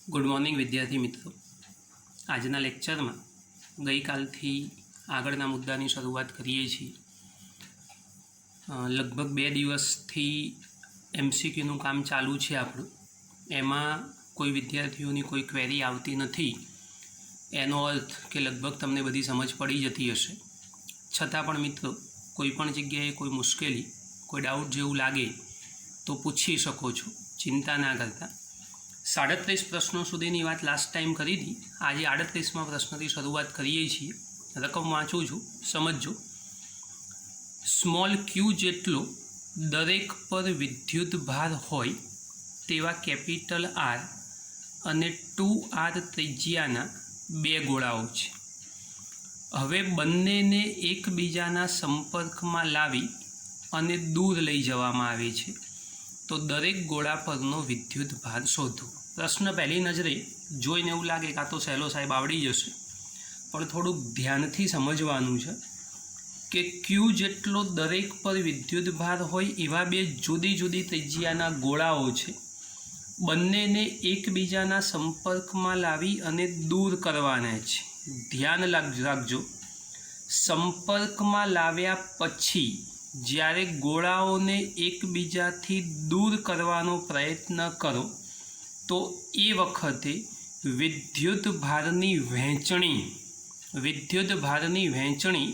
Good morning विद्यार्थी मित्रों। आजना lecture में गई काल थी आगळना मुद्दानी शरूआत करीए छीए। लगभग 2 दिवस थी एमसीक्यूનું काम चालू है આપણું। एमां कोई विद्यार्थीओनी कोई क्वेरी आवती नहीं। एनो अर्थ के लगभग तमने बधी समझ पड़ी जती हशे। छतां पण मित्रों कोईपण जग्याए कोई मुश्केली कोई डाउट जेवुं लागे तो पूछी शको छो, चिंता ना करता। 37 प्रश्नों सुधीनी बात लास्ट टाइम करी थी। आज 38मां प्रश्नथी शरूआत करीए छीए। रकम वाँचुं छुं, समझो। स्मॉल क्यू जेटलो दरेक पर विद्युत भार होय तेवा कैपिटल आर अने 2R त्रिज्याना 2 गोळाओ छे। हवे बंनेने एकबीजाना संपर्कमां लावी अने दूर लई जवामां आवे छे तो दरेक गोळा परनो विद्युत भार शोधो। प्रश्न पहली नजरे जोईने एवुं लागे कि आ तो सहेलो साहेब आवड़ी जशे, पण थोड़ुं ध्यानथी समजवानुं छे कि क्यू जेटलो दरेक पर विद्युत भार होय एवा 2 जुदी जुदी त्रिज्याना गोळाओ छे। बंनेने एकबीजाना संपर्कमां लावी अने दूर करवाना छे। ध्यान राखजो, संपर्कमां लाव्या पछी ज्यारे गोळाओने एकबीजाथी दूर करवानो प्रयत्न करो तो ए वखते विद्युत भारनी वहेंचणी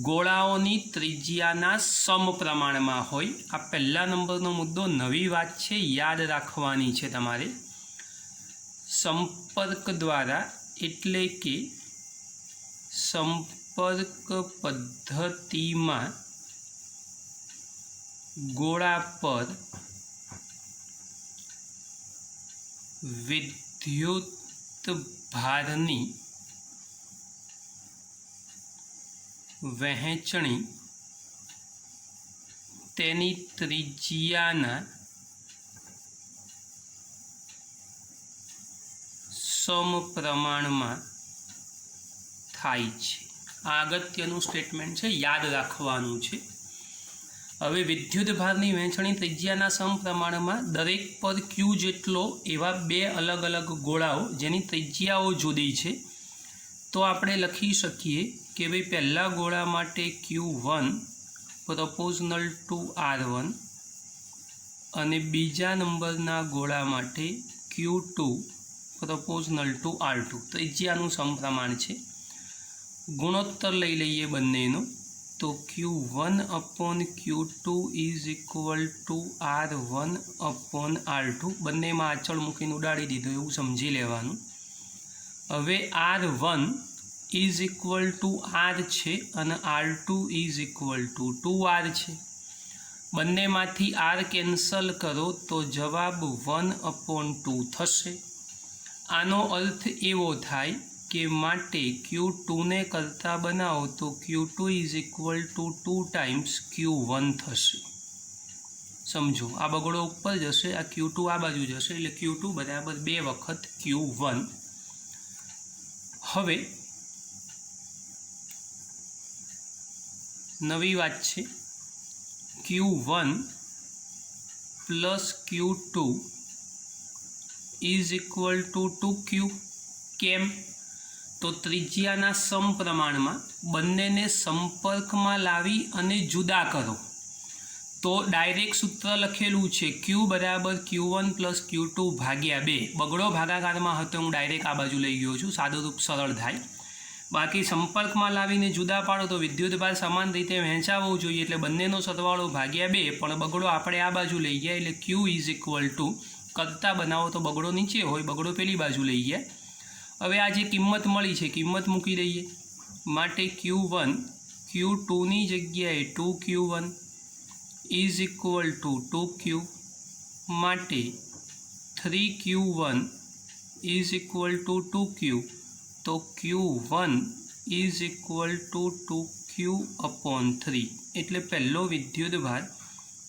गोळाओनी त्रिज्याना समप्रमाणमां होय। आ पहला नंबरनो मुद्दो नवी वात छे, याद राखवानी छे तमारे। संपर्क द्वारा एटले के संपर्क पद्धतिमां गोळा पर विद्युत भारनी वहेंचणी तेनी त्रिज्याना समप्रमाणमां थाय छे। आ अगत्यनुं स्टेटमेंट छे, याद राखवानुं छे। हवे विद्युत भारनी वहेंचणी त्रिज्याना समप्रमाणमां दरेक पर क्यू जेटलो एवा 2 अलग अलग गोळाओ जेनी त्रिज्याओ जुदी छे तो आपणे लखी शकीए कि भाई पहला गोळा माटे Q1 प्रोपोर्शनल टू R1 अने बीजा नंबरना गोळा माटे Q2 प्रोपोर्शनल टू R2। त्रिज्यानुं समप्रमाण छे। गुणोत्तर लई लईए बंनेनो तो Q1 upon Q2 is equal to R1 upon R2। बंने में आचल मूकीने उडाड़ी दीधो एवुं समझी लेवानुं। हवे R1 is equal to R छे अने R2 is equal to 2R छे। बंने मांथी R केन्सल करो तो जवाब 1 अपॉन 2 थशे। आनो अर्थ एवो थाय के माटे Q2 ने करता बनाओ तो Q2 is equal to 2 times Q1 थशे। समझो, आ बगड़ो ऊपर जशे, आ Q2 आ बाजू जशे एटले Q2 बराबर 2 वखत Q1। हवे नवी वात छे, Q1 plus Q2 is equal to 2Q। केम तो त्रिज्याना समप्रमाणमां बंनेने संपर्कमां लावी अने जुदा करो तो डायरेक्ट सूत्र लखेलू छे Q बराबर Q1 प्लस Q2 भाग्या 2। बगड़ो भागाकारमां हतो हूँ डायरेक्ट आ बाजू लई गयो छुं, सादुं रूप सरळ थाय। बाकी संपर्कमां लावीने जुदा पाडो तो विद्युत भार समान रीते वहेंचावो जोईए एटले बंनेनो सरवाळो भाग्या 2, पण बगड़ो आपणे आ बाजू लई गया एटले Q इज इक्वल टू करता बनावो तो बगड़ो नीचे होय, बगड़ो पेली बाजू लई गया। हवे आ जे किंमत मळी छे किंमत मूकी दईए। माटे Q1 Q2 नी जग्याए 2Q1 is equal to 2Q। माटे 3Q1 is equal to 2Q तो Q1 is equal to 2Q upon 3 एटले पहलो विद्युत भार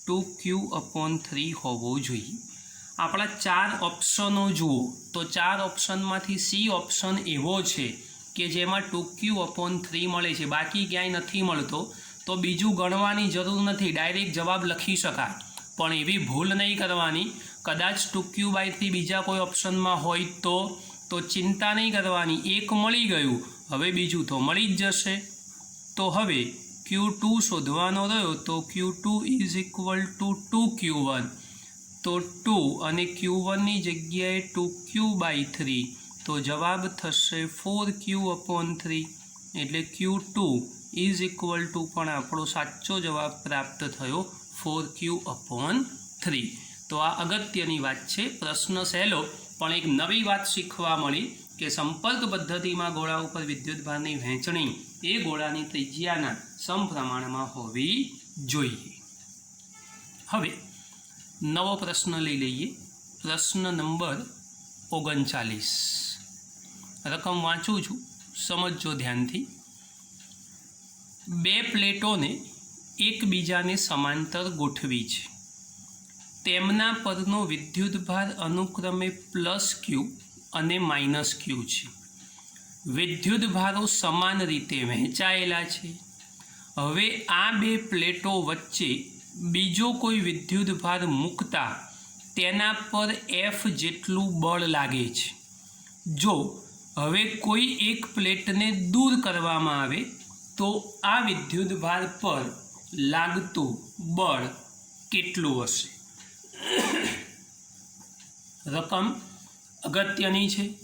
2Q अपॉन 3 होवो जोईए। आपણા 4 ऑप्शनों जुओ तो 4 ऑप्शनमांथी सी ऑप्शन एवो छे कि जेमां 2Q अपॉन 3 मळे छे, बाकी क्यांय नथी मळतो तो बीजुं गणवानी जरूर नहीं, डायरेक्ट जवाब लखी शकाय। पण एवी भूल नहीं करवानी कदाच 2q/3 बीजा कोई ऑप्शन में होय तो चिंता नहीं करवानी, एक मळी गयुं, हवे बीजू तो मळी ज जशे। तो हवे Q2 शोधवानो रह्यो, तो Q2 = 2Q1, तो 2 અને Q1 ની જગ્યાએ 2q/3, तो जवाब थशे 4q/3, એટલે Q2 = पण આપણો સાચો જવાબ પ્રાપ્ત થયો 4q/3। तो आ अगत्यनी बात है। प्रश्न सहेलो पण एक नवी बात शीखवा मळी कि संपर्क पद्धति में गोळा पर विद्युतभारनी वहेंचणी ए गोळानी त्रिज्याना समप्रमाणमां होवी जोईए। हवे नवो प्रश्न लई लईए। प्रश्न नंबर 39। रकम वाँचू छूं, समझो ध्यानथी। बे प्लेटोने एकबीजाने समांतर गोठवी छे, तेमना परनो विद्युतभार अनुक्रमे +q અને -q છે। विद्युतभारो समान रीते वहेंचायेला छे। हवे आ बे प्लेटो वच्चे बीजो कोई विद्युतभार मूकता तेना पर F जेटलू बळ लागे छे। जो हवे कोई एक प्लेटने दूर करवामां आवे तो आ विद्युतभार पर लागतुं बळ केटलुं हशे। रकम अगत्यनी छे,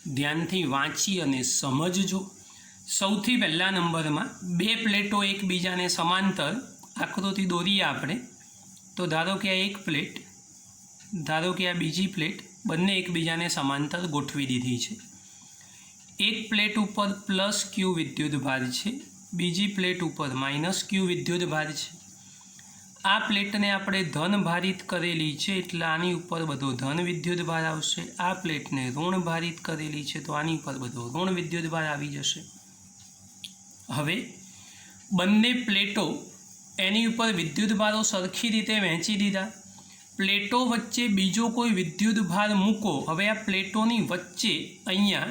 ध्यानथी वाँची अने समझजो। सौथी पहला नंबर में बे प्लेटो एकबीजाने समांतर आकृति दोरीए आपणे। तो धारो कि आ एक प्लेट, धारो कि आ बीजी प्लेट, बंने एकबीजाने समांतर गोठवी दीधी छे। एक प्लेट उपर +q विद्युतभार छे, बीजी प्लेट उपर -q विद्युतभार छे। आ प्लेट ने आपणे धन भारित करेली है, एटले आनी उपर बधो धन विद्युतभार आवशे। आ प्लेट ने ऋण भारित करेली है, तो आनी उपर बधो ऋण विद्युतभार आवी जशे। हवे बंने प्लेटो एनी उपर विद्युतभारो सरखी रीते वहेंची दीधा। प्लेटो वच्चे बीजो कोई विद्युतभार मूको। हवे आ प्लेटोनी वच्चे अहींया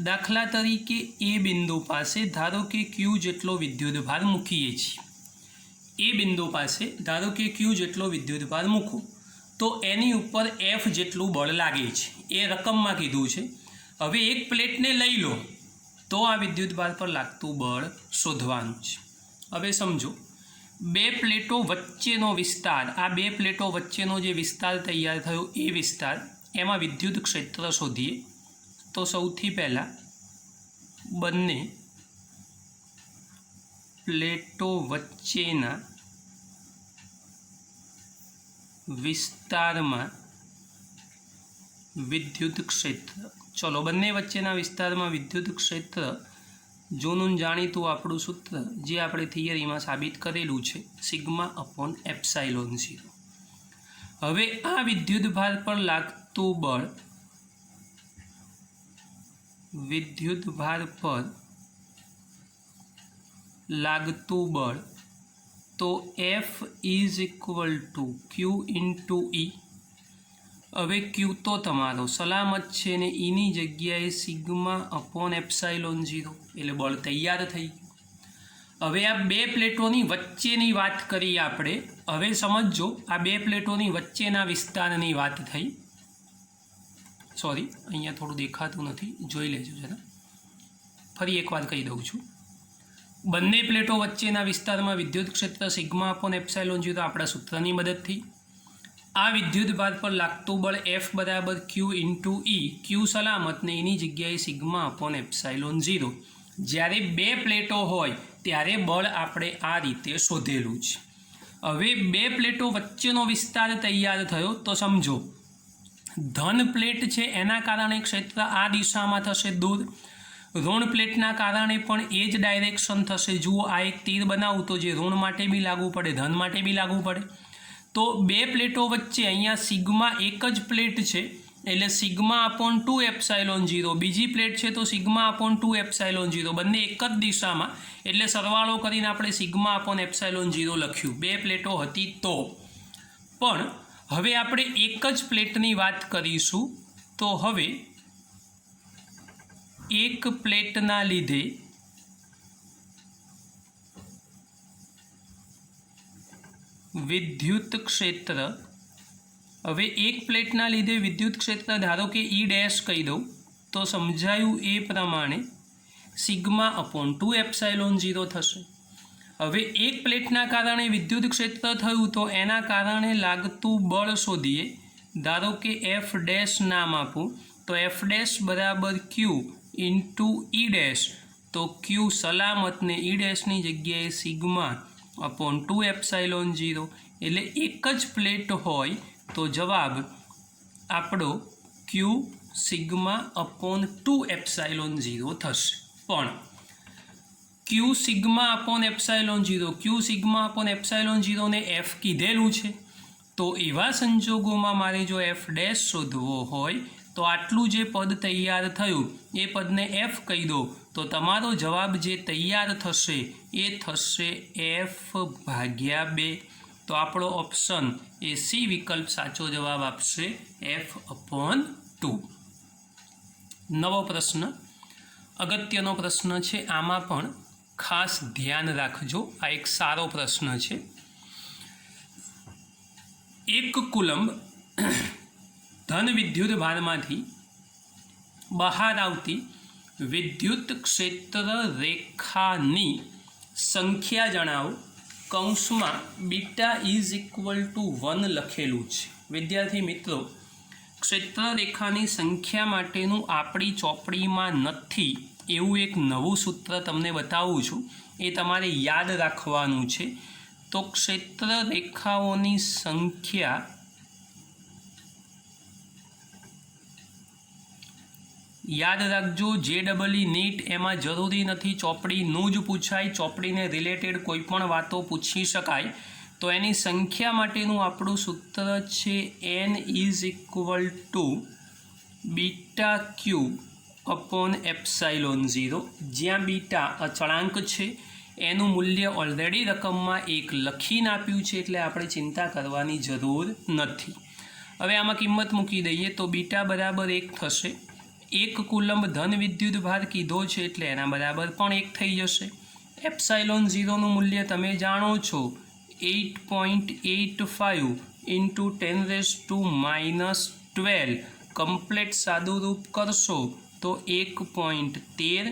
दाखला तरीके ए बिंदु पासे धारो के Q जेटलो विद्युतभार मूकीए छीए। ए बिंदु पासे धारो कि Q जेटलो विद्युतभार मूको तो एनी उपर F जेटलू बळ लागे छे। ए रकम में कीधुं छे। हवे एक प्लेट ने लई लो तो आ विद्युतभार पर लागतुं बळ शोधवानुं छे। हवे समझो, बे प्लेटो वच्चेनो विस्तार, आ बे प्लेटो वच्चेनो जे विस्तार तैयार थयो ए विस्तार, एमां विद्युत क्षेत्र शोधीए। तो सौथी पहला बंने प्लेटो वच्चेना विस्तार में विद्युत क्षेत्र, चलो बंने वच्चेना विस्तार में विद्युत क्षेत्र जूनूं जाणीतुं आपणुं सूत्र जे आपणे थियरी में साबित करेलुं छे, σ/ε0। हवे आ विद्युतभार पर लागतुं बळ, विद्युतभार पर लागतुं बळ, तो F = Q × E। हवे Q तो तमारो सलामत छे ने E नी जग्याए σ/ε0 एटले बळ तैयार थई गयुं। हवे आ बे प्लेटोनी वच्चेनी वात करी आपणे। हवे समझो, आ बे प्लेटोनी वच्चेना विस्तारनी वात थई। सॉरी, अहींया थोड़ुं देखातुं नथी, जोई लेजो जरा। फरी एकवार कही दऊं छुं। बंने प्लेटो वच्चेना विस्तार में विद्युत क्षेत्र σ/ε0 आपणा सूत्रनी मददथी। आ विद्युतभार पर लागतुं बळ F = Q × E। Q सलामत ने एनी जग्याए σ/ε0। ज्यारे बे प्लेटो होय त्यारे बळ आपणे आ रीते शोधेलुं छे। हवे बे प्लेटो वच्चेनो विस्तार तैयार थयो तो समझो, धन प्लेट छे एना कारणे क्षेत्र आ दिशामां थशे दूर। ऋण प्लेटना कारणे पण ए ज डायरेक्शन थशे। जुओ, आ एक तीर बनावुं तो जे ऋण माटे बी लागू पड़े, धन माटे बी लागू पड़े। तो बे प्लेटो वच्चे अहींया सिग्मा एक ज प्लेट छे एटले σ/2ε0। बीजी प्लेट छे तो σ/2ε0। बंने एक ज दिशामां एटले सरवाळो करीने आपणे σ/ε0 लख्युं। बे प्लेटो हती तो पण हवे आपणे एक ज प्लेटनी वात करीशुं। तो हवे एक प्लेटना लीधे विद्युत क्षेत्र હવે એક પ્લેટના લીધે વિદ્યુત ક્ષેત્ર ધારો કે ઈ ડેશ કહી દઉં તો સમજાયું એ પ્રમાણે સિગ્મા અપોન 2 એપ્સાઇલોન 0 થશે. હવે એક પ્લેટના કારણે વિદ્યુત ક્ષેત્ર થયું તો એના કારણે લાગતું બળ શોધીએ. ધારો કે એફ ડેશ નામ આપું તો એફ ડેશ બરાબર ક્યુ ઇન્ટુ ઈ ડેશ, તો ક્યુ સલામતને ઈ ડેશની જગ્યાએ સિગ્મા અપોન 2 એપ્સાઇલોન 0. એટલે એક જ પ્લેટ હોય તો જવાબ આપણો ક્યુ સિગ્મા અપોન 2 એપ્સાઇલોન 0 થશે. પણ ક્યુ સિગ્મા અપોન એપ્સાઇલોન 0, ક્યુ સિગ્મા અપોન એપ્સાઇલોન 0 ને એફ કીધેલું છે, તો એવા સંજોગોમાં મારે જો એફ ડેશ શોધવો હોય તો આટલું જે પદ તૈયાર થયું એ પદને એફ કહી દો તો તમારો જવાબ જે તૈયાર થશે એ થશે એફ ભાગ્યા 2. તો આપણો ઓપ્શન એ સી વિકલ્પ સાચો જવાબ આપશે, એફ અપોન 2. નવો પ્રશ્ન, અગત્યનો પ્રશ્ન છે, આમાં પણ ખાસ ધ્યાન રાખજો. આ એક સારો પ્રશ્ન છે. 1 કુલંબ ધન વિદ્યુત ભારમાંથી બહાર આવતી વિદ્યુત ક્ષેત્ર રેખાની સંખ્યા જણાવો. કૌંસમાં બીટા ઇઝ ઇક્વલ ટુ 1 લખેલું છે. વિદ્યાર્થી મિત્રો, ક્ષેત્ર રેખાની સંખ્યા માટેનું આપણી ચોપડીમાં નથી એવું એક નવું સૂત્ર તમને બતાવું છું, એ તમારે યાદ રાખવાનું છે. તો ક્ષેત્ર રેખાઓની સંખ્યા યાદ રાખજો. JEE નીટ એમાં જરૂરી નથી ચોપડીનું જ પૂછાય, ચોપડીને રિલેટેડ કોઈ પણ વાતો પૂછી શકાય. તો એની સંખ્યા માટેનું આપણું સૂત્ર છે n is equal two beta Q upon epsilon 0, જ્યાં બીટા અચળાંક છે. એનું મૂલ્ય ઓલરેડી રકમમાં 1 લખીને આપ્યું છે એટલે આપણે ચિંતા કરવાની જરૂર નથી. હવે આમાં કિંમત મૂકી દઈએ તો બીટા બરાબર 1 થશે. 1 કુલંબ ધન વિદ્યુત ભાર કીધો છે એટલે એના બરાબર પણ 1 થઈ જશે. એપ્સાઇલોન 0નું મૂલ્ય તમે જાણો છો 8.85 ઇન્ટુ 10⁻12. કમ્પ્લેટ સાદુરૂપ કરશો તો 1.13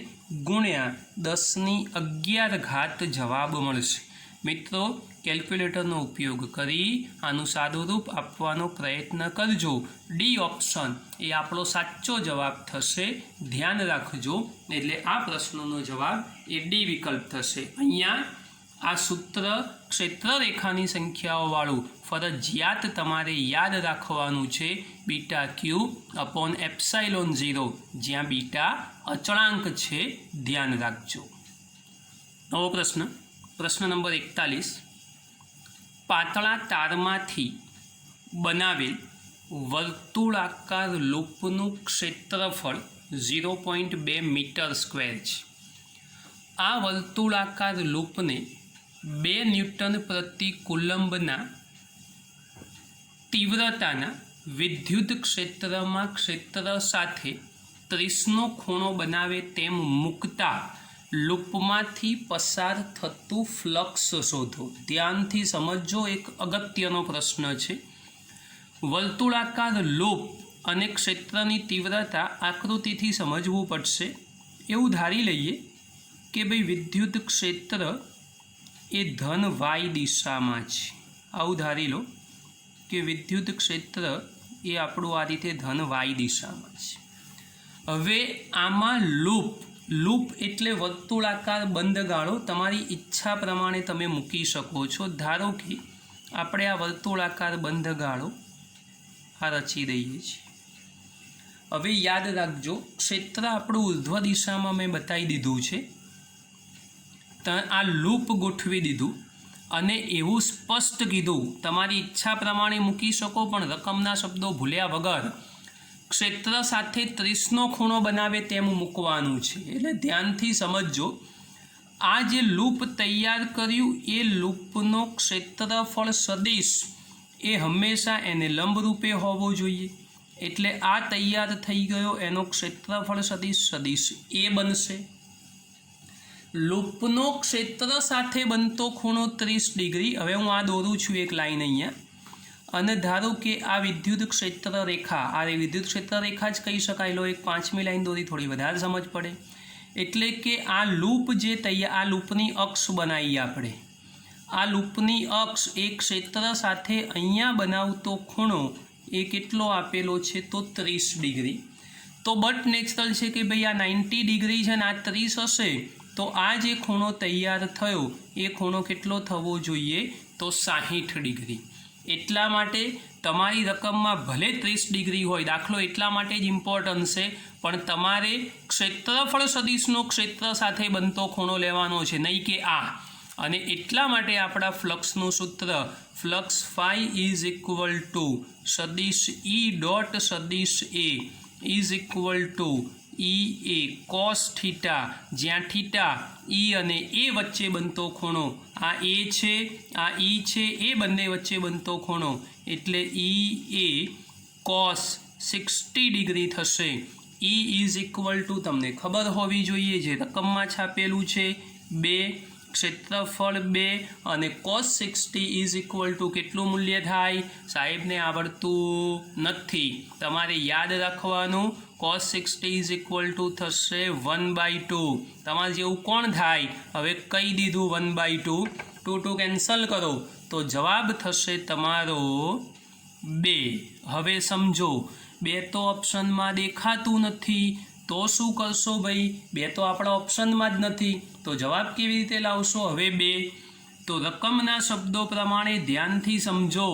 ગુણ્યા 10⁻11 જવાબ મળશે. મિત્રો, કેલ્ક્યુલેટરનો ઉપયોગ કરી આનું સાદુરૂપ આપવાનો પ્રયત્ન કરજો. ડી ઓપ્શન એ આપણો સાચો જવાબ થશે, ધ્યાન રાખજો. એટલે આ પ્રશ્નનો જવાબ એ ડી વિકલ્પ થશે. અહીંયા આ સૂત્ર ક્ષેત્ર રેખાની સંખ્યાઓવાળું ફરજિયાત તમારે યાદ રાખવાનું છે, બીટા ક્યુ અપોન એપ્સાઇલોન 0, જ્યાં બીટા અચળાંક છે, ધ્યાન રાખજો. નવો પ્રશ્ન, પ્રશ્ન નંબર 41. પાતળા તારમાંથી બનાવેલ વર્તુળાકાર લૂપનું ક્ષેત્રફળ 0.2 મીટર સ્ક્વેર છે. આ વર્તુળાકાર લૂપને 2 ન્યૂટન પ્રતિ કુલંબના તીવ્રતાના વિદ્યુત ક્ષેત્રમાં ક્ષેત્ર સાથે 30નો ખૂણો બનાવે તેમ મૂકતા લૂપમાંથી પસાર થતું ફ્લક્સ શોધો. ધ્યાનથી સમજો, એક અગત્યનો પ્રશ્ન છે. વર્તુળાકાર લૂપ અને ક્ષેત્રની તીવ્રતા આકૃતિથી સમજવું પડશે. એવું ધારી લઈએ કે ભાઈ વિદ્યુત ક્ષેત્ર એ ધન વાય દિશામાં છે. આવું ધારી લો કે વિદ્યુત ક્ષેત્ર એ આપણું આ રીતે ધન વાય દિશામાં છે. હવે આમાં લૂપ એટલે વર્તુળાકાર બંધગાળો. તમારી ઈચ્છા પ્રમાણે તમે મૂકી શકો છો. ધારો કે આપણે આ વર્તુળાકાર બંધગાળો આ રચી દઈએ છીએ. હવે યાદ રાખજો, ક્ષેત્ર આપણું ઉર્ધ્વ દિશામાં મેં બતાવી દીધું છે. આ લૂપ ગોઠવી દીધું અને એવું સ્પષ્ટ કીધું, તમારી ઈચ્છા પ્રમાણે મૂકી શકો પણ રકમના શબ્દો ભૂલ્યા વગર ક્ષેત્ર સાથે 30નો ખૂણો બનાવે તેમ મૂકવાનું છે. એટલે ધ્યાનથી સમજજો. આ જે લૂપ તૈયાર કર્યું એ લૂપનો ક્ષેત્રફળ સદિશ એ હંમેશા એને લંબરૂપે હોવો જોઈએ. એટલે આ તૈયાર થઈ ગયો એનો ક્ષેત્રફળ સદિશ એ બનશે. લૂપનો ક્ષેત્ર સાથે બનતો ખૂણો 30 ડિગ્રી. હવે હું આ દોરું છું એક લાઈન અહીંયા. અને ધારો કે આ વિદ્યુત ક્ષેત્ર રેખા, આ વિદ્યુત ક્ષેત્ર રેખા જ કહી શકાય. લો એક 5મી લાઈન દોરી, થોડી વધારે સમજ પડે. એટલે કે આ લૂપ જે આ લૂપની અક્ષ બનાવીએ આપણે. આ લૂપની અક્ષ એ ક્ષેત્ર સાથે અહીંયા બનાવતો ખૂણો એ કેટલો આપેલો છે? તો 30 ડિગ્રી. તો બટ નેચરલ છે કે ભાઈ આ 90 ડિગ્રી છે ને આ 30 હશે, તો આ જે ખૂણો તૈયાર થયો એ ખૂણો કેટલો થવો જોઈએ? તો 60 ડિગ્રી. એટલા માટે તમારી રકમમાં ભલે 30 ડિગ્રી હોય, દાખલો એટલા માટે જ ઇમ્પોર્ટન્ટ છે, પણ તમારે ક્ષેત્રફળ સદિશનો ક્ષેત્ર સાથે બનતો ખૂણો લેવાનો છે, નહીં કે આ. અને એટલા માટે આપણા ફ્લક્સનું સૂત્ર flux phi is equal to સદિશ ઈ ડોટ સદિશ A is equal to E A cos theta, જ્યાં થીટા ઈ અને એ વચ્ચે બનતો ખૂણો આ એ છે, આ ઈ છે, એ બંને વચ્ચે બનતો ખૂણો એટલે ઈ એ કોસ 60 ડિગ્રી થશે. ઈ ઇઝ ઇક્વલ ટુ તમને ખબર હોવી જોઈએ, જે રકમમાં છાપેલું છે 2, ક્ષેત્રફળ 2 અને cos 60 ઇઝ ઇક્વલ ટુ કેટલું મૂલ્ય થાય? સાહેબને આવડતું નથી, તમારે યાદ રાખવાનું. cos 60 ઇઝ ઇક્વલ ટુ થશે 1/2. તમારે જેવું કોણ થાય? હવે કહી દીધું 1/2. 2 કેન્સલ કરો તો જવાબ થશે તમારો 2. હવે સમજો 2 તો ઓપ્શનમાં દેખાતું નથી, તો શું કરશો ભાઈ? 2 તો આપણા ઓપ્શનમાં જ નથી, તો જવાબ કેવી રીતે લાવશો? હવે 2 તો રકમના શબ્દો પ્રમાણે ધ્યાનથી સમજો.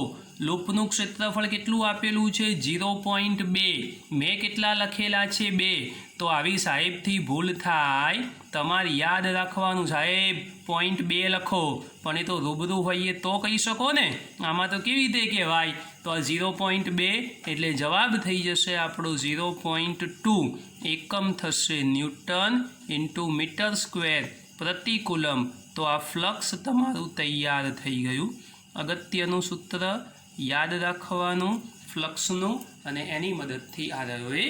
લૂપનું ક્ષેત્રફળ કેટલું આપેલું છે? 0.2. મેં કેટલા લખેલા છે? 2. તો આવી સાહેબથી ભૂલ થાય, તમારે યાદ રાખવાનું સાહેબ 0.2 લખો, પણ એ તો રૂબરૂ હોઈએ તો કહી શકો ને, આમાં તો કેવી રીતે કહેવાય? તો આ 0.2 એટલે જવાબ થઈ જશે આપણો 0.2. એકમ થશે ન્યૂટન ઇન્ટુ મીટર સ્ક્વેર પ્રતિ કુલમ. તો આ ફ્લક્સ તમારું તૈયાર થઈ ગયું. અગત્યનું સૂત્ર યાદ રાખવાનું ફ્લક્સનું, અને એની મદદથી આ રહ્યો એ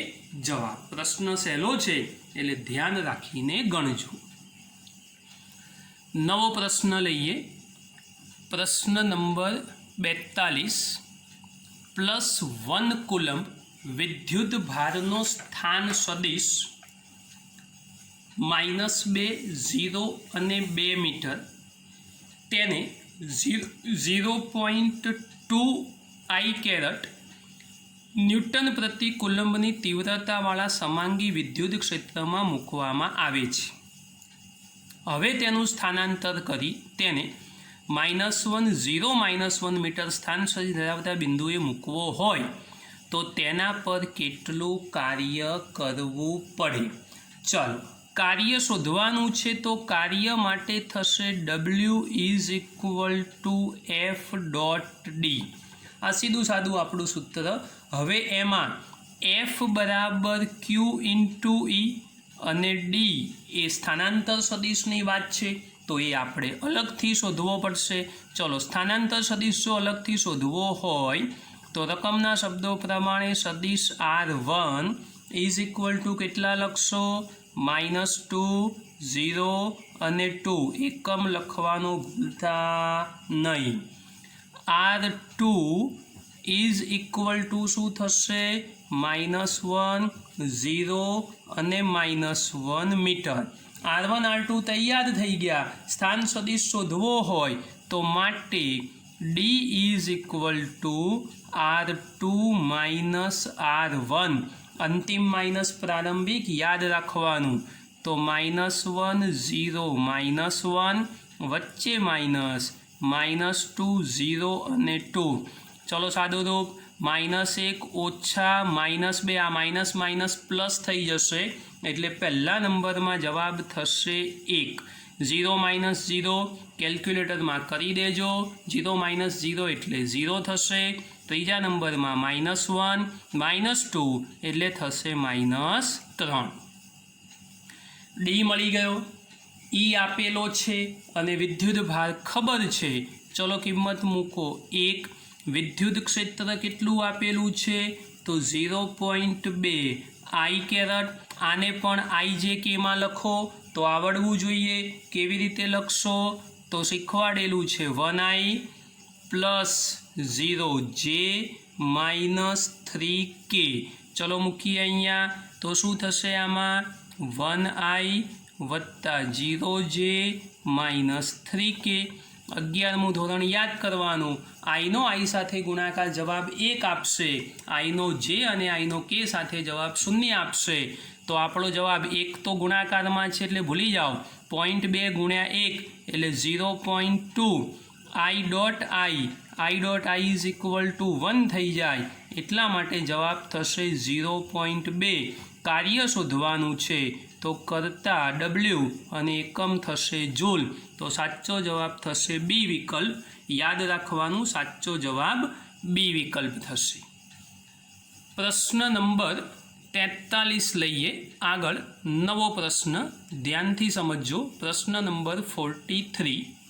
જવાબ. પ્રશ્ન સહેલો છે એટલે ધ્યાન રાખીને ગણજો. નવો પ્રશ્ન લઈએ. પ્રશ્ન નંબર 42. +1 કુલમ વિદ્યુત ભારનો સ્થાન સદિશ -2, 0 અને 2 મીટર, તેને 0.2 I કેરેટ ન્યૂટન પ્રતિ કુલંબની તીવ્રતાવાળા સમાંગી વિદ્યુત ક્ષેત્રમાં મૂકવામાં આવે છે. હવે તેનું સ્થાનાંતર કરી તેને -1, 0, -1 મીટર સ્થાન સદિશ ધરાવતા બિંદુએ મૂકવો હોય તો તેના પર કેટલું કાર્ય કરવું પડે? ચાલો કાર્ય શોધવાનું છે, તો કાર્ય માટે થશે W is equal two F.D. આ સીધું સાદું આપણું સૂત્ર. હવે એમાં F બરાબર Q ઇન્ટુ E અને D એ સ્થાનાંતર સદિશની વાત છે, તો એ આપણે અલગથી શોધવો પડશે. ચલો સ્થાનાંતર સદિશ જો અલગથી શોધવો હોય તો રકમના શબ્દો પ્રમાણે સદિશ R1 ઇઝ ઇક્વલ ટુ કેટલા લખશો? -2, 0 અને 2. એકમ લખવાનો ભૂલતા નહીં. R2 ઇઝ ઇક્વલ ટુ શું થશે? -1, 0 અને -1 મીટર. R1 R2 તૈયાર થઈ ગયા. સ્થાન સદિશ શોધવો હોય તો માટે D is equal two R2 -R1. અંતિમ માઇનસ પ્રારંભિક યાદ રાખવાનું. તો -1, 0, -1 વચ્ચે માઇનસ, -2, 0 અને 2. ચલો સાદું રૂપ -1 ઓછા -2, આ માઇનસ માઇનસ પ્લસ થઈ જશે એટલે પહેલા નંબરમાં જવાબ થશે 1. 0 - 0 કેલ્ક્યુલેટરમાં કરી દેજો. 0 - 0 એટલે 0 થશે. ત્રીજા નંબરમાં -1, -2 એટલે થશે -3. ડી મળી ગયો. ઈ આપેલો છે અને વિદ્યુત ભાર ખબર છે. ચલો કિંમત મૂકો. 1. વિદ્યુત ક્ષેત્ર કેટલું આપેલું છે? તો 0.2 I કેરેટ. આને પણ IJKમાં લખો તો આવડવું જોઈએ. કેવી રીતે લખશો? તો શીખવાડેલું છે 1I પ્લસ 0 જે -3k ચલો મૂકીએ અહીંયા તો શું થશે આમાં 1i વત્તા 0j -3k 11મું ધોરણ યાદ કરવાનું આઈનો આઈ સાથે ગુણાકાર જવાબ 1 આપશે આઈનો જે અને આઈનો કે સાથે જવાબ 0 આપશે તો આપણો જવાબ 1 તો ગુણાકારમાં છે એટલે ભૂલી જાઓ 0.2 ગુણ્યા 1 એટલે 0.2 i.i ઇઝ ઇક્વલ ટુ 1 થઈ જાય એટલા માટે જવાબ થશે 0.2 કાર્ય શોધવાનું છે તો કરતા W અને એકમ થશે જૂલ તો સાચો જવાબ થશે બી વિકલ્પ યાદ રાખવાનું સાચો જવાબ બી વિકલ્પ થશે પ્રશ્ન નંબર 43 લઈએ આગળ નવો પ્રશ્ન ધ્યાનથી સમજજો પ્રશ્ન નંબર 43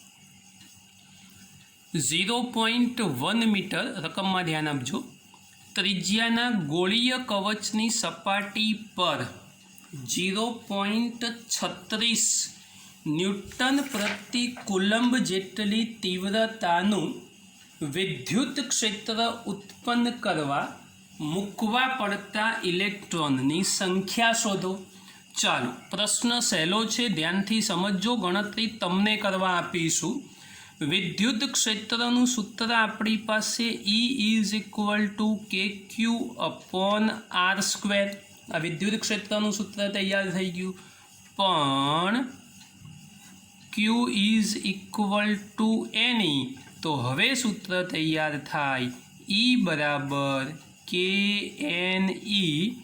0.1 મીટર રકમમાં ધ્યાન આપજો ત્રિજ્યાના ગોળીય કવચની સપાટી પર 0.36 ન્યૂટન પ્રતિ કુલંબ જેટલી તીવ્રતાનું વિદ્યુત ક્ષેત્ર ઉત્પન્ન કરવા મૂકવા પડતા ઇલેક્ટ્રોનની સંખ્યા શોધો ચાલો પ્રશ્ન સહેલો છે ધ્યાનથી સમજજો ગણતરી તમને કરવા આપીશું વિદ્યુત ક્ષેત્રનું સૂત્ર આપણી પાસે E is equal two KQ upon R². આ વિદ્યુત ક્ષેત્રનું સૂત્ર તૈયાર થઈ ગયું પણ Q is equal two NE તો હવે સૂત્ર તૈયાર થાય E બરાબર KNE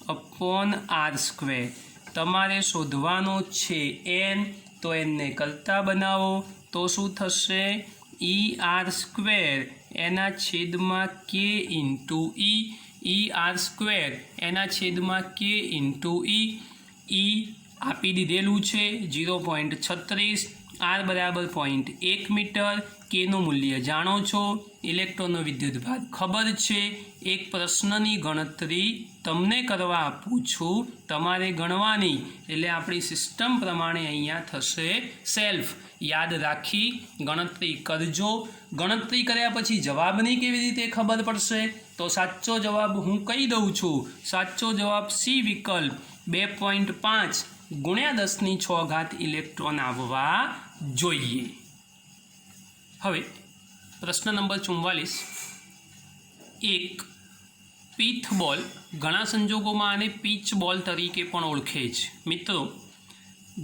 અપોન R². તમારે શોધવાનો છે n તો nને કરતા બનાવો તો શું થશે ER² એના છેદમાં K ઇન્ટુ ER² એના છેદમાં K ઇન્ટુ E આપી દીધેલું છે 0.36 R બરાબર 0.1 મીટર કેનું મૂલ્ય જાણો છો ઇલેક્ટ્રોનનો વિદ્યુતભાર ખબર છે એક પ્રશ્નની ગણતરી તમને કરવા આપું છું તમારે ગણવાની એટલે આપણી સિસ્ટમ પ્રમાણે અહીંયા થશે સેલ્ફ યાદ રાખી ગણતરી કરજો ગણતરી કર્યા પછી જવાબની કેવી રીતે ખબર પડશે તો સાચો જવાબ હું કહી દઉં છું સાચો જવાબ સી વિકલ્પ 2.5 ગુણ્યા 10⁶ ઇલેક્ટ્રોન આવવા જોઈએ હવે પ્રશ્ન નંબર 44 એક પીથ બોલ ઘણા સંજોગોમાં આને પીચ બોલ તરીકે પણ ઓળખે છે મિત્રો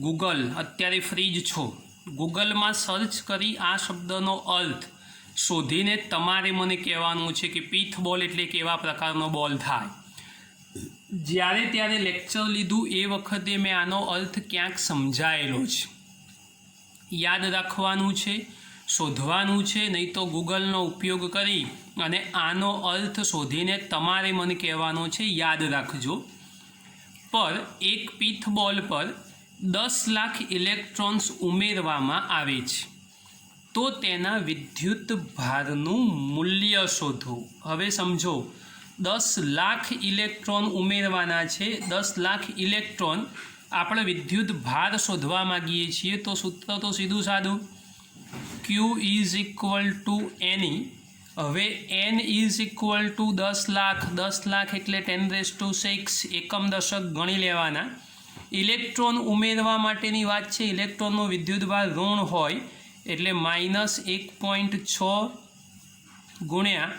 ગૂગલ અત્યારે ફ્રી જ છો ગૂગલમાં સર્ચ કરી આ શબ્દનો અર્થ શોધીને તમારે મને કહેવાનું છે કે પીથ બોલ એટલે કેવા પ્રકારનો બોલ થાય જ્યારે ત્યારે લેક્ચર લીધું એ વખતે મેં આનો અર્થ ક્યાંક સમજાયેલો છે યાદ રાખવાનું છે શોધવાનું છે નહીં તો ગૂગલનો ઉપયોગ કરી અને આનો અર્થ શોધીને તમારે મને કહેવાનો છે યાદ રાખજો પર એક પીથ બોલ પર 10 લાખ ઇલેક્ટ્રોન્સ ઉમેરવામાં આવે છે તો તેના વિદ્યુત ભારનું મૂલ્ય શોધો હવે સમજો 10 લાખ ઇલેક્ટ્રોન ઉમેરવાના છે 10 લાખ ઇલેક્ટ્રોન આપણે વિદ્યુત ભાર શોધવા માગીએ છીએ તો સૂત્ર તો સીધું સાદું Q is equal two NE હવે N is equal two 10 lakh એટલે 10⁶ એકમ દશક ગણી લેવાના ઇલેક્ટ્રોન ઉમેરવા માટેની વાત છે ઇલેક્ટ્રોનનો વિદ્યુતભાર ઋણ હોય એટલે -1.6 ગુણ્યા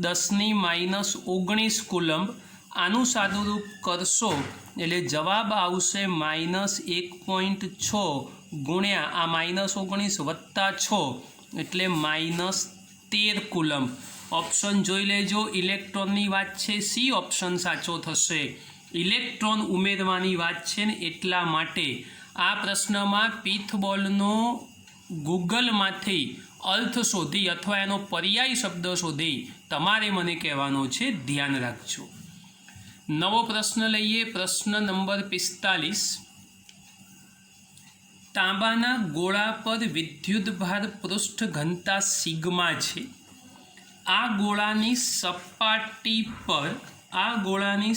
10⁻⁻19 કુલંબ આનું સાદુરૂપ કરશો એટલે જવાબ આવશે -1.6 ગુણ્યા આ -19 વત્તા 6 એટલે -13 કુલંબ ઓપ્શન જોઈ લેજો ઇલેક્ટ્રોનની વાત છે સી ઓપ્શન સાચો થશે ઇલેક્ટ્રોન ઉમેરવાની વાત છે ને એટલા માટે આ પ્રશ્નમાં પીથ બોલનો ગૂગલમાંથી અર્થ શોધી અથવા એનો પર્યાય શબ્દ શોધી તમારે મને કહેવાનો છે ધ્યાન રાખજો નવો પ્રશ્ન લઈએ પ્રશ્ન નંબર 45 તાંબાના ગોળા પર વિદ્યુતભાર પૃષ્ઠ ઘનતા સિગ્મા છે આ ગોળાની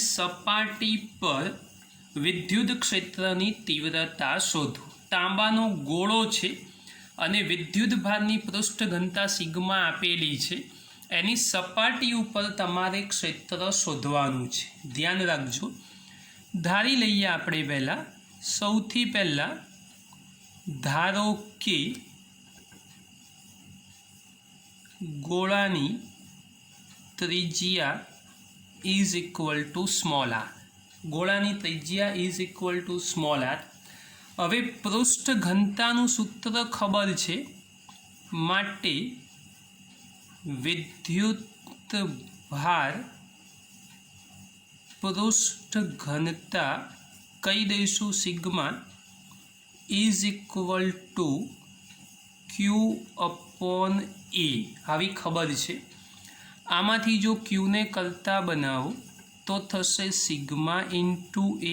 સપાટી પર વિદ્યુત ક્ષેત્રની તીવ્રતા શોધો તાંબાનો ગોળો છે અને વિદ્યુતભારની પૃષ્ઠ ઘનતા સિગ્મા આપેલી છે એની સપાટી ઉપર તમારે ક્ષેત્ર શોધવાનું છે। ધ્યાન રાખજો। ધારી લઈએ આપણે પહેલાં, સૌથી પહેલાં ધારો કે ગોળાની ત્રિજ્યા is equal to small r. ગોળાની ત્રિજ્યા is equal to small r. હવે પૃષ્ઠ ઘનતાનું સૂત્ર ખબર છે, માટે વિદ્યુત ભાર પૃષ્ઠ ઘનતા કહી દઈશું sigma is equal to q upon A. આવી ખબર છે। આમાંથી જો ક્યુને કરતા બનાવો તો થશે સિગ્મા ઇન્ટુ એ,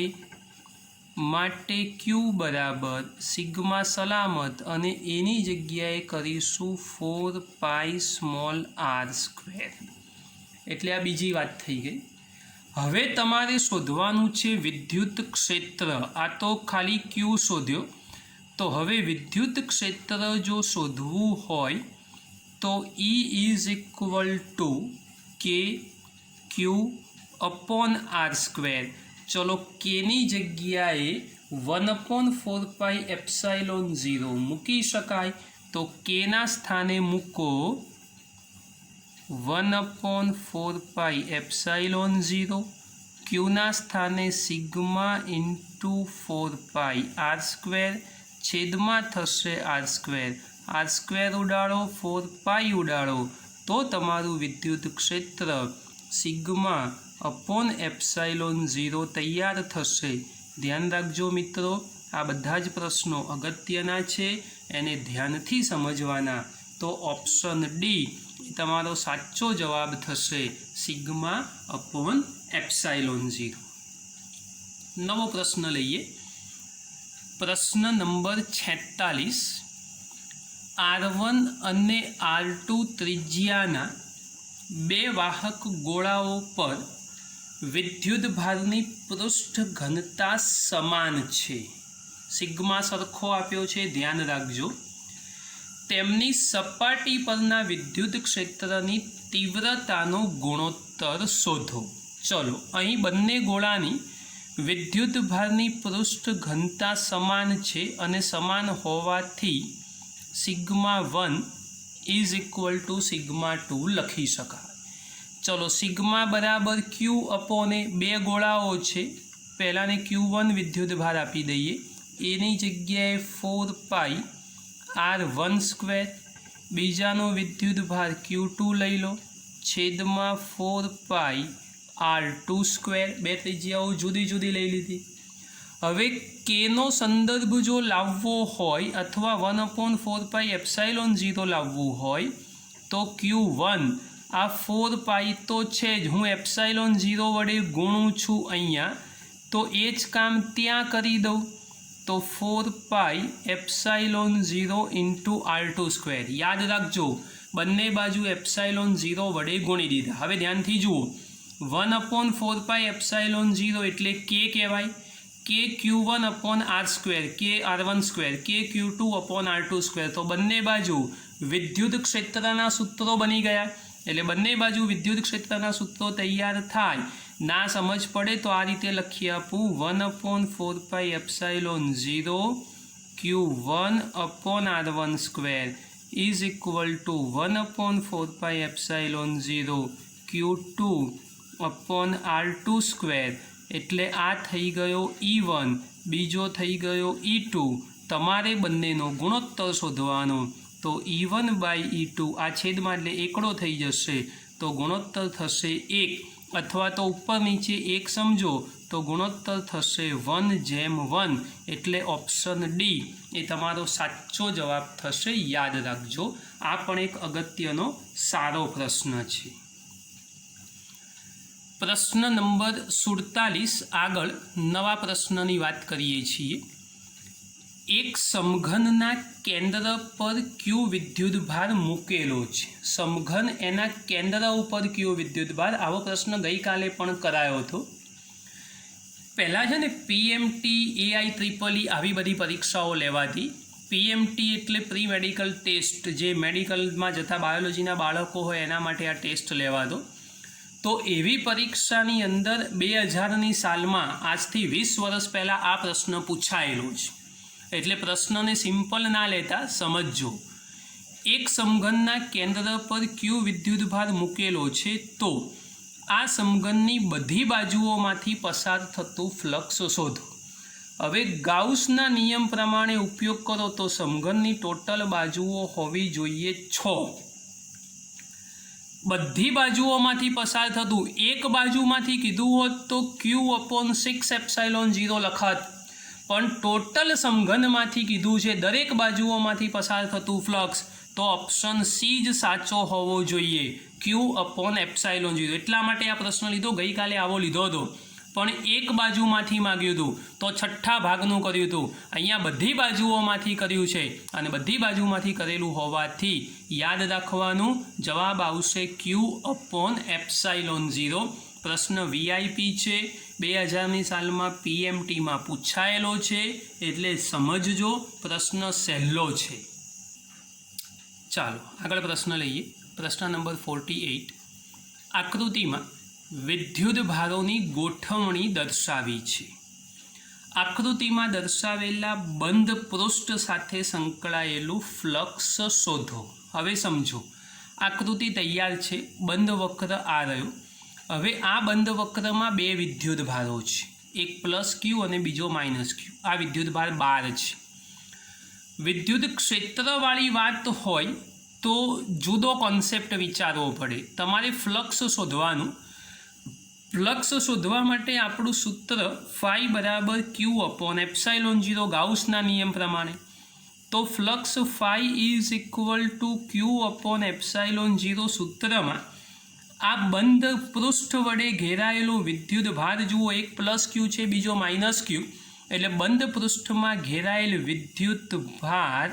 માટે ક્યુ બરાબર સિગ્મા સલામત અને એની જગ્યાએ કરીશું 4 સ્મોલ આર સ્ક્વેર। એટલે આ બીજી વાત થઈ ગઈ। હવે તમારે શોધવાનું છે વિદ્યુત ક્ષેત્ર। આ તો ખાલી ક્યુ શોધ્યો, તો હવે વિદ્યુત ક્ષેત્ર જો શોધવું હોય તો E ઇઝ ઇક્વલ ટુ કે ક્યુ અપોન આર સ્ક્વેર। ચલો કેની જગ્યાએ 1/4πε0 મૂકી શકાય, તો કેના સ્થાને મૂકો 1/4πε0, ક્યુના સ્થાને સિગ્મા ઇન્ટુ 4 આર સ્ક્વેર, છેદમાં થશે આર સ્ક્વેર। આર સ્ક્વેર ઉડાડો, 4 ઉડાડો, તો તમારું વિદ્યુત ક્ષેત્ર સિગ્મા અપોન ε0 તૈયાર થશે। ધ્યાન રાખજો મિત્રો, આ બધા જ પ્રશ્નો અગત્યના છે, એને ધ્યાનથી સમજવાના। તો ઓપ્શન ડી તમારો સાચો જવાબ થશે, સિગ્મા અપોન ε0। નવો પ્રશ્ન લઈએ। પ્રશ્ન નંબર 46। R1 અને R2 ત્રિજ્યાના બે વાહક ગોળાઓ પર વિદ્યુત ભારની પૃષ્ઠ ઘનતા સમાન છે। સિગ્મા સરખો આપ્યો છે, ધ્યાન રાખજો। તેમની સપાટી પરના વિદ્યુત ક્ષેત્રની તીવ્રતાનો ગુણોત્તર શોધો। ચલો, અહીં બંને ગોળાની વિદ્યુત ભારની પૃષ્ઠ ઘનતા સમાન છે અને સમાન હોવાથી sigma 1 is equal to sigma 2 લખી શકાય। ચલો, સિગ્મા બરાબર ક્યુ અપોને બે ગોળાઓ છે, પહેલાંને Q1 વિદ્યુત ભાર આપી દઈએ, એની જગ્યાએ 4 R1 સ્ક્વેર, બીજાનો વિદ્યુત ભાર Q2 લઈ લો, છેદમાં 4 R2 સ્ક્વેર। બે ત્રિજ્યાઓ જુદી જુદી લઈ લીધી। હવે કેનો સંદર્ભ જો લાવવો હોય અથવા 1/4πε0 લાવવું હોય તો Q1 આ 4 તો છે જ, હું ε0 વડે ગુણું છું અહીંયા, તો એ જ કામ ત્યાં કરી દઉં, તો 4πε0 ઇન્ટુ R2 સ્ક્વેર। યાદ રાખજો, બંને બાજુ ε0 વડે ગુણી દીધા। હવે ધ્યાનથી જુઓ, 1/4πε0 એટલે કે કહેવાય, કે Q1 અપોન આર સ્ક્વેર, કે R1 સ્ક્વેર, કે Q2 અપોન R2 સ્ક્વેર। તો બંને બાજુ વિદ્યુત ક્ષેત્રના સૂત્રો બની ગયા, એટલે બંને બાજુ વિદ્યુત ક્ષેત્રના સૂત્રો તૈયાર થાય। ના સમજ પડે તો આ રીતે લખી આપું, 1/4πε0 Q1 upon R1 square is equal to 1/4πε0 Q2 upon R2 square. એટલે આ થઈ ગયો E1, બીજો થઈ ગયો E2। તમારે બંનેનો ગુણોત્તર શોધવાનો, તો E1 બાય E2 આ છેદમાં એટલે એકડો થઈ જશે, તો ગુણોત્તર થશે 1, અથવા તો ઉપર નીચે 1 સમજો તો ગુણોત્તર થશે 1:1। એટલે ઓપ્શન ડી એ તમારો સાચો જવાબ થશે। યાદ રાખજો, આ પણ એક અગત્યનો સારો પ્રશ્ન છે। પ્રશ્ન નંબર 47। આગળ નવા પ્રશ્નની વાત કરીએ છીએ। એક સમઘનના કેન્દ્ર પર ક્યુ વિદ્યુત ભાર મૂકેલો છે। સમઘન એના કેન્દ્ર ઉપર ક્યુ વિદ્યુત ભાર, આવો પ્રશ્ન ગઈકાલે પણ કરાયો હતો। પહેલાં છે ને PMT, AI, EEE આવી બધી પરીક્ષાઓ લેવાતી। પીએમટી એટલે પ્રી મેડિકલ ટેસ્ટ, જે મેડિકલમાં જતા બાયોલોજીના બાળકો હોય એના માટે આ ટેસ્ટ લેવાતો. તો એવી પરીક્ષાની અંદર 2000ની સાલમાં આજથી 20 વર્ષ પહેલાં આ પ્રશ્ન પૂછાયેલો છે. એટલે પ્રશ્નને સિમ્પલ ના લેતા સમજજો. એક સમઘનના કેન્દ્ર પર ક્યુ વિદ્યુતભાર મૂકેલો છે, તો આ સમઘનની બધી બાજુઓમાંથી પસાર થતું ફ્લક્સ શોધો. હવે ગાઉસના નિયમ પ્રમાણે ઉપયોગ કરો તો સમઘનની ટોટલ બાજુઓ હોવી જોઈએ 6. બધી બાજુઓમાંથી પસાર થતું, એક બાજુમાંથી કીધું હોત તો Q/6ε0 લખત, પણ ટોટલ સમઘનમાંથી કીધું છે, દરેક બાજુઓમાંથી પસાર થતું ફ્લક્સ, તો ઓપ્શન સી જ સાચો હોવો જોઈએ, Q/ε0. એટલા માટે આ પ્રશ્ન લીધો. ગઈકાલે આવો લીધો હતો, પણ એક બાજુમાંથી માગ્યું હતું તો છઠ્ઠા ભાગનું કર્યું હતું. અહીંયા બધી બાજુઓમાંથી કર્યું છે અને બધી બાજુમાંથી કરેલું હોવાથી યાદ રાખવાનું જવાબ આવશે Q/ε0. પ્રશ્ન વીઆઈપી છે, 2000ની સાલમાં પીએમટીમાં પૂછાયેલો છે, એટલે સમજજો, પ્રશ્ન સહેલો છે. ચાલો આગળ પ્રશ્ન લઈએ. પ્રશ્ન નંબર 48. આકૃતિમાં વિદ્યુત ભારોની ગોઠવણી દર્શાવી છે. આકૃતિમાં દર્શાવેલા બંધ પૃષ્ઠ સાથે સંકળાયેલું ફ્લક્સ શોધો. હવે સમજો, આકૃતિ તૈયાર છે, બંધ વક્ર આ રહ્યો. હવે આ બંધ વક્રમાં બે વિદ્યુત ભારો છે, એક +Q અને બીજો -Q. આ વિદ્યુત ભાર 12 છે. વિદ્યુત ક્ષેત્રવાળી વાત હોય તો જુદો કોન્સેપ્ટ વિચારવો પડે. તમારે ફ્લક્સ શોધવાનું. ફ્લક્સ શોધવા માટે આપણું સૂત્ર ϕ Q/ε0 ગાઉસના નિયમ પ્રમાણે. તો ફ્લક્સ ϕ Q/ε0 સૂત્રમાં આ બંધ પૃષ્ઠ વડે ઘેરાયેલો વિદ્યુત ભાર જુઓ, એક +Q છે, બીજો -Q. એટલે બંધ પૃષ્ઠમાં ઘેરાયેલ વિદ્યુત ભાર,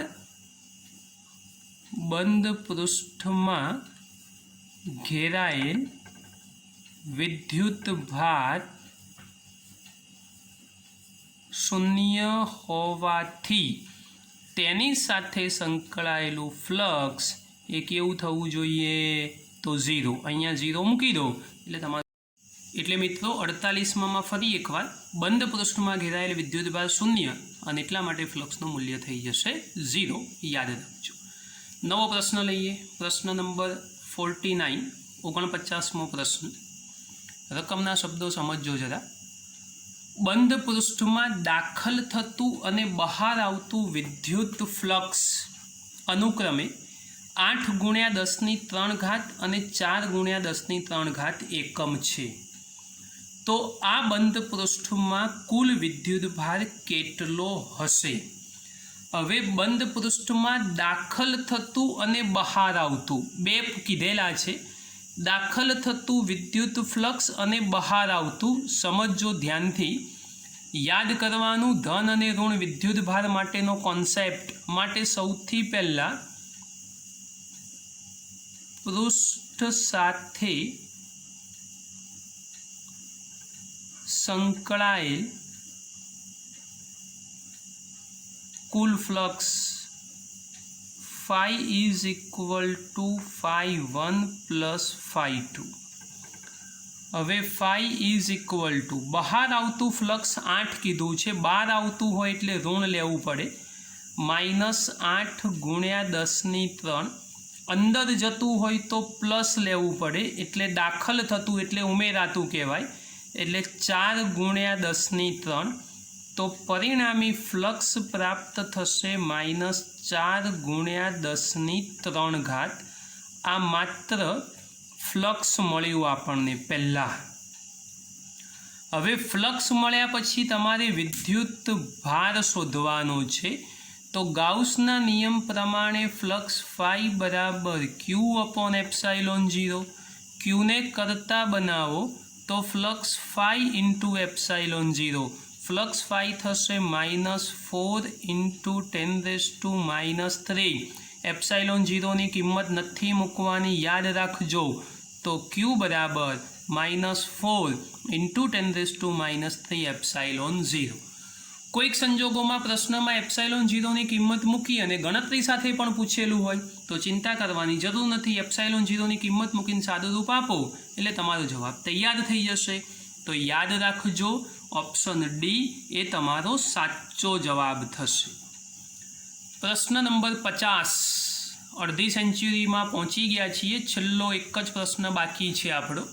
બંધ પૃષ્ઠમાં ઘેરાયેલ વિદ્યુત ભાર 0 હોવાથી તેની સાથે સંકળાયેલું ફ્લક્સ એ કેવું થવું જોઈએ? તો 0. અહીંયા 0 મૂકી દો એટલે તમારે. એટલે મિત્રો 48માં ફરી એકવાર બંધ પૃષ્ઠમાં ઘેરાયેલ વિદ્યુત ભાર 0 અને એટલા માટે ફ્લક્સનું મૂલ્ય થઈ જશે 0. યાદ રાખજો. નવો પ્રશ્ન લઈએ. પ્રશ્ન નંબર 49, 49મો પ્રશ્ન. રકમના શબ્દો સમજજો જરા. બંધ પૃષ્ઠમાં દાખલ થતું અને બહાર આવતું વિદ્યુત ફ્લક્સ અનુક્રમે 8×10³ અને 4×10³ એકમ છે. તો આ બંધ પૃષ્ઠમાં કુલ વિદ્યુત ભાર કેટલો હશે? હવે બંધ પૃષ્ઠમાં દાખલ થતું અને બહાર આવતું બે કીધેલા છે. દાખલ થતું વિદ્યુત ફ્લક્સ અને બહાર આવતું સમજો ધ્યાનથી. યાદ કરવાનું ધન અને ઋણ વિદ્યુત ભાર માટેનો કોન્સેપ્ટ. માટે સૌથી પહેલાં પૃષ્ઠ સાથે સંકળાયેલ કુલ flux phi is equal to phi1 plus phi2. હવે phi is equal to બહાર આવતું ફ્લક્સ 8 કીધું છે, બહાર આવતું હોય એટલે ઋણ લેવું પડે, -8×10³ અંદર જતું હોય તો પ્લસ લેવું પડે, એટલે દાખલ થતું એટલે ઉમેરાતું કહેવાય, એટલે 4×10³ તો પરિણામી ફ્લક્સ પ્રાપ્ત થશે -4×10³. આ માત્ર ફ્લક્સ મળ્યું આપણને પહેલાં. હવે ફ્લક્સ મળ્યા પછી તમારે વિદ્યુત ભાર શોધવાનો છે. તો ગાઉસના નિયમ પ્રમાણે ફ્લક્સ phi Q/ε0. ક્યુને કરતા બનાવો તો ફ્લક્સ phi × ε0. ફ્લક્સ phi થશે -4 × 10⁻³ ε0ની કિંમત નથી મૂકવાની, યાદ રાખજો. તો Q -4 × 10⁻³ ε0. કોઈક સંજોગોમાં પ્રશ્નમાં એપ્સાઇલોન 0ની કિંમત મૂકી અને ગણતરી સાથે પણ પૂછેલું હોય તો ચિંતા કરવાની જરૂર નથી. એપ્સાઇલોન 0ની કિંમત મૂકીને સાદુરૂપ આપો એટલે તમારો જવાબ તૈયાર થઈ જશે. તો યાદ રાખજો, ઓપ્શન ડી એ તમારો સાચો જવાબ થશે. પ્રશ્ન નંબર 50. અડધી સેન્ચુરીમાં પહોંચી ગયા છીએ. છેલ્લો એક જ પ્રશ્ન બાકી છે આપણો.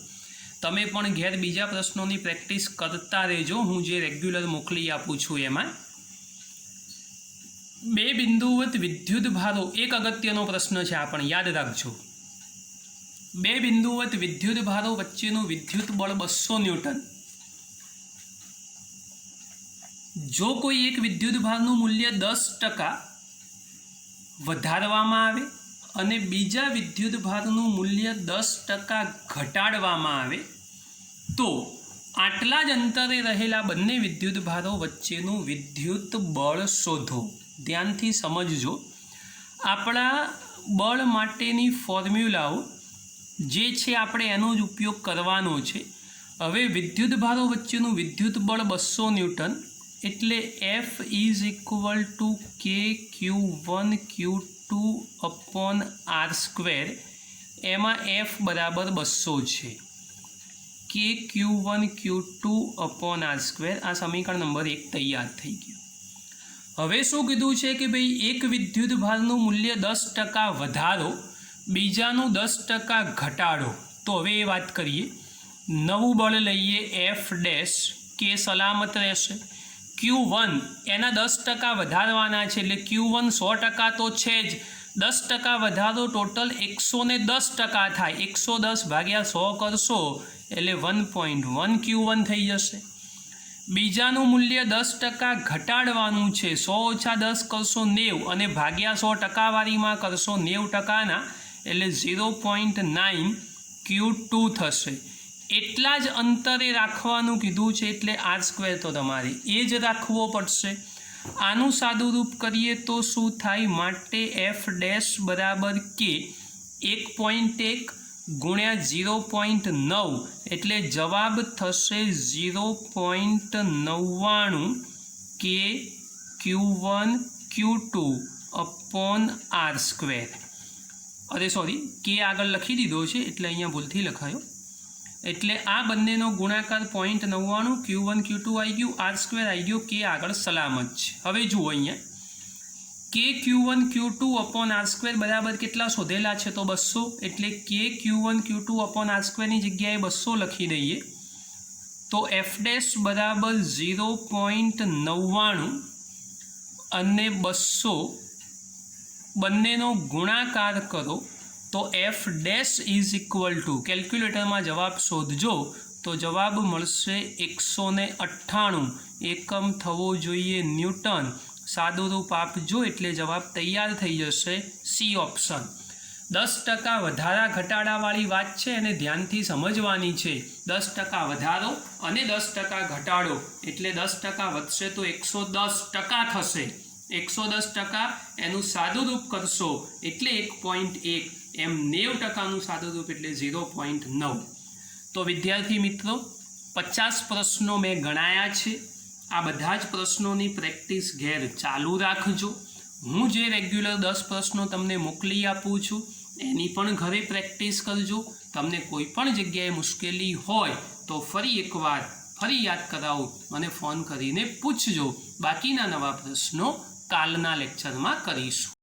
તમે પણ ઘેર બીજા પ્રશ્નોની પ્રેક્ટિસ કરતા રહેજો, હું જે રેગ્યુલર મોકલી આપું છું એમાં. બે બિંદુવત વિદ્યુત ભારો, એક અગત્યનો પ્રશ્ન છે આ પણ યાદ રાખજો. બે બિંદુવત વિદ્યુત ભારો વચ્ચેનું વિદ્યુત બળ 200 ન્યૂટન. જો કોઈ એક વિદ્યુત ભારનું મૂલ્ય 10% વધારવામાં આવે અને બીજા વિદ્યુત ભારનું મૂલ્ય 10% ઘટાડવામાં આવે તો આટલા જ અંતરે રહેલા બંને વિદ્યુત ભારો વચ્ચેનું વિદ્યુત બળ શોધો. ધ્યાનથી સમજજો. આપણા બળ માટેની ફોર્મ્યુલાઓ જે છે આપણે એનો જ ઉપયોગ કરવાનો છે. હવે વિદ્યુત ભારો વચ્ચેનું વિદ્યુત બળ 200 ન્યૂટન એટલે F is equal two KQ1 Q2 upon R². એમાં F બરાબર 200 છે. KQ1 Q2 upon R². આ સમીકરણ નંબર 1 તૈયાર થઈ ગયું. હવે શું કીધું છે કે ભાઈ એક વિદ્યુત ભારનું મૂલ્ય 10% વધારો, બીજાનું 10% ઘટાડો. તો હવે એ વાત કરીએ. નવું બળ લઈએ F', K સલામત રહેશે. Q1 એના 10% વધારવાના છે એટલે Q1 100% તો છે જ. 10% વધારો ટોટલ 110% થાય. 110 ભાગ્યા 100 કરશો એટલે 1.1 Q1 થઈ જશે. બીજાનું મૂલ્ય 10% ઘટાડવાનું છે. 100 ઓછા 10 કરશો 90 અને ભાગ્યા 100 ટકાવારીમાં કરશો 90%ના એટલે 0.9 Q2 થશે. એટલા જ અંતરે રાખવાનું કીધું છે એટલે R² તો તમારે એ જ રાખવો પડશે. આનું સાદું રૂપ કરીએ તો શું થાય? માટે F' બરાબર K 1.1 ગુણ્યા 0.9 એટલે જવાબ થશે 0.99 KQ1 Q2 અપોન R². અરે સોરી, K આગળ લખી દીધો છે એટલે અહીંયા ભૂલથી લખાયો. એટલે આ બંનેનો ગુણાકાર 0.99 Q1 Q2 આવી ગયું, R² આવી ગયો, K આગળ સલામત છે. હવે જુઓ અહીંયા KQ1 Q2 અપોન R² બરાબર કેટલા શોધેલા છે? તો 200. એટલે KQ1 Q2 અપોન R²ની જગ્યાએ 200 લખી દઈએ તો F' બરાબર 0.99 અને 200 બંનેનો ગુણાકાર કરો તો F' ઇઝ ઇક્વલ ટુ, કેલ્ક્યુલેટરમાં જવાબ શોધજો તો જવાબ મળશે 198. એકમ થવો જોઈએ ન્યૂટન. સાદું રૂપ આપજો એટલે જવાબ તૈયાર થઈ જશે. C option. 10% વધારા ઘટાડાવાળી વાત છે અને ધ્યાનથી સમજવાની છે. 10% વધારો અને 10% ઘટાડો એટલે 10% વધશે તો 110% થશે. 110% એનું સાદું રૂપ કરશો એટલે 1.1, એમ 90%નું સાદું રૂપ એટલે 0.9. તો વિદ્યાર્થી મિત્રો 50 પ્રશ્નો મેં ગણાયા છે. આ બધા જ પ્રશ્નોની પ્રેક્ટિસ ઘેર ચાલુ રાખજો. હું જે રેગ્યુલર 10 પ્રશ્નો તમને મોકલી આપું છું એની પણ ઘરે પ્રેક્ટિસ કરજો. તમને કોઈ પણ જગ્યાએ મુશ્કેલી હોય તો ફરી એકવાર યાદ કરાવો, મને ફોન કરીને પૂછજો. બાકીના નવા પ્રશ્નો કાલના લેક્ચરમાં કરીશું.